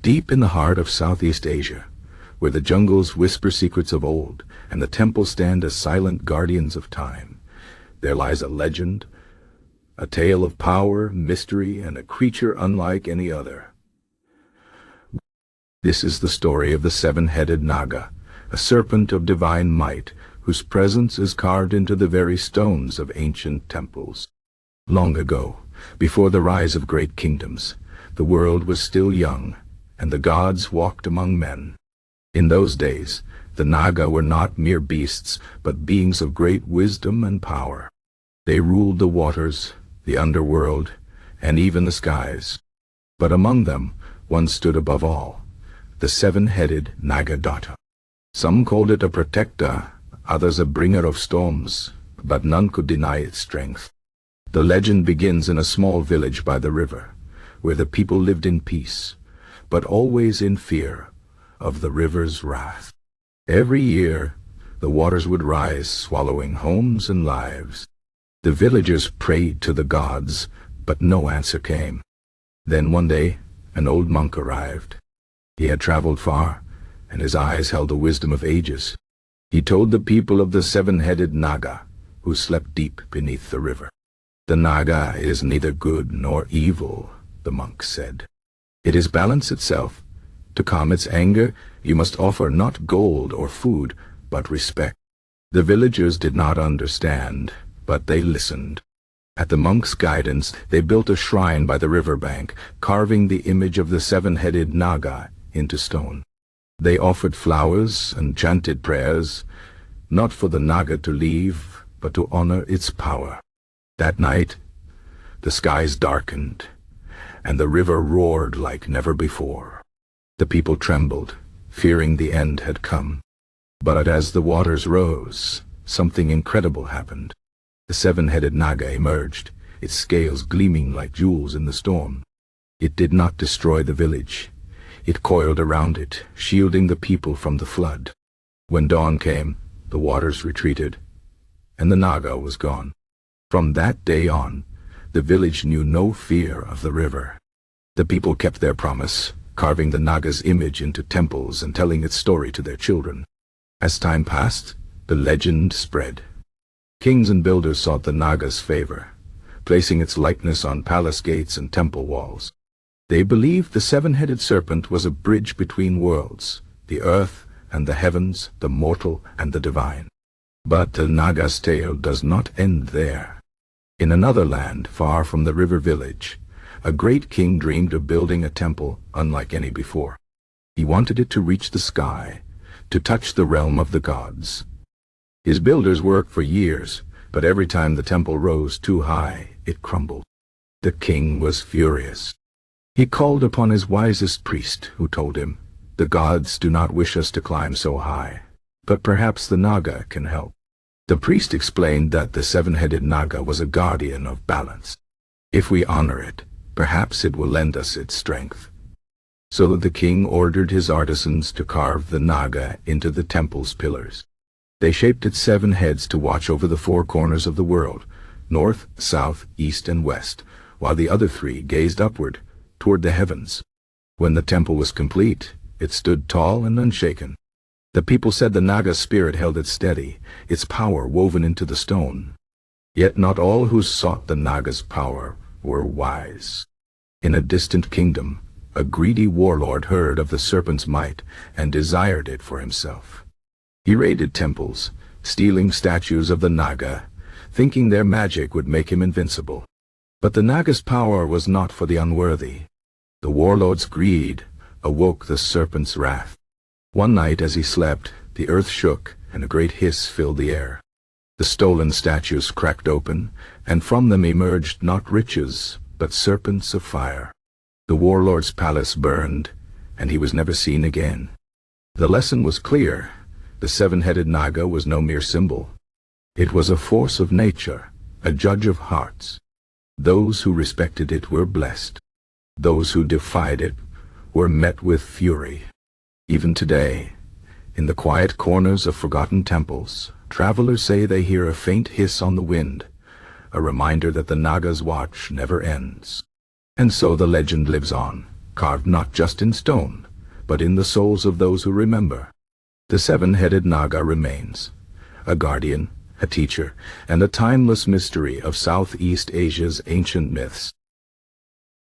Deep in the heart of Southeast Asia, where the jungles whisper secrets of old and the temples stand as silent guardians of time, there lies a legend, a tale of power, mystery, and a creature unlike any other. This is the story of the seven-headed Naga, a serpent of divine might, whose presence is carved into the very stones of ancient temples. Long ago, before the rise of great kingdoms, the world was still young, and the gods walked among men. In those days, the Naga were not mere beasts, but beings of great wisdom and power. They ruled the waters, the underworld, and even the skies. But among them, one stood above all, the seven-headed Naga. Some called it a protector, others a bringer of storms, but none could deny its strength. The legend begins in a small village by the river, where the people lived in peace, but always in fear of the river's wrath. Every year, the waters would rise, swallowing homes and lives. The villagers prayed to the gods, but no answer came. Then one day, an old monk arrived. He had traveled far, and his eyes held the wisdom of ages. He told the people of the seven-headed Naga, who slept deep beneath the river. The Naga is neither good nor evil, the monk said. It is balance itself. To calm its anger, you must offer not gold or food, but respect. The villagers did not understand, but they listened. At the monk's guidance, they built a shrine by the riverbank, carving the image of the seven-headed Naga into stone. They offered flowers and chanted prayers, not for the Naga to leave, but to honor its power. That night, the skies darkened, and the river roared like never before. The people trembled, fearing the end had come. But as the waters rose, something incredible happened. The seven-headed Naga emerged, its scales gleaming like jewels in the storm. It did not destroy the village. It coiled around it, shielding the people from the flood. When dawn came, the waters retreated, and the Naga was gone. From that day on, the village knew no fear of the river. The people kept their promise, carving the Naga's image into temples and telling its story to their children. As time passed, the legend spread. Kings and builders sought the Naga's favor, placing its likeness on palace gates and temple walls. They believed the seven-headed serpent was a bridge between worlds, the earth and the heavens, the mortal and the divine. But the Naga's tale does not end there. In another land, far from the river village, a great king dreamed of building a temple unlike any before. He wanted it to reach the sky, to touch the realm of the gods. His builders worked for years, but every time the temple rose too high, it crumbled. The king was furious. He called upon his wisest priest, who told him, "The gods do not wish us to climb so high, but perhaps the Naga can help." The priest explained that the seven-headed Naga was a guardian of balance. If we honor it, perhaps it will lend us its strength. So the king ordered his artisans to carve the Naga into the temple's pillars. They shaped its 7 heads to watch over the 4 corners of the world, north, south, east, and west, while the other 3 gazed upward, toward the heavens. When the temple was complete, it stood tall and unshaken. The people said the Naga's spirit held it steady, its power woven into the stone. Yet not all who sought the Naga's power were wise. In a distant kingdom, a greedy warlord heard of the serpent's might and desired it for himself. He raided temples, stealing statues of the Naga, thinking their magic would make him invincible. But the Naga's power was not for the unworthy. The warlord's greed awoke the serpent's wrath. One night as he slept, the earth shook and a great hiss filled the air. The stolen statues cracked open, and from them emerged not riches, but serpents of fire. The warlord's palace burned, and he was never seen again. The lesson was clear. The seven-headed Naga was no mere symbol. It was a force of nature, a judge of hearts. Those who respected it were blessed. Those who defied it were met with fury. Even today, in the quiet corners of forgotten temples, travelers say they hear a faint hiss on the wind, a reminder that the Naga's watch never ends. And so the legend lives on, carved not just in stone, but in the souls of those who remember. The seven-headed Naga remains, a guardian, a teacher, and a timeless mystery of Southeast Asia's ancient myths.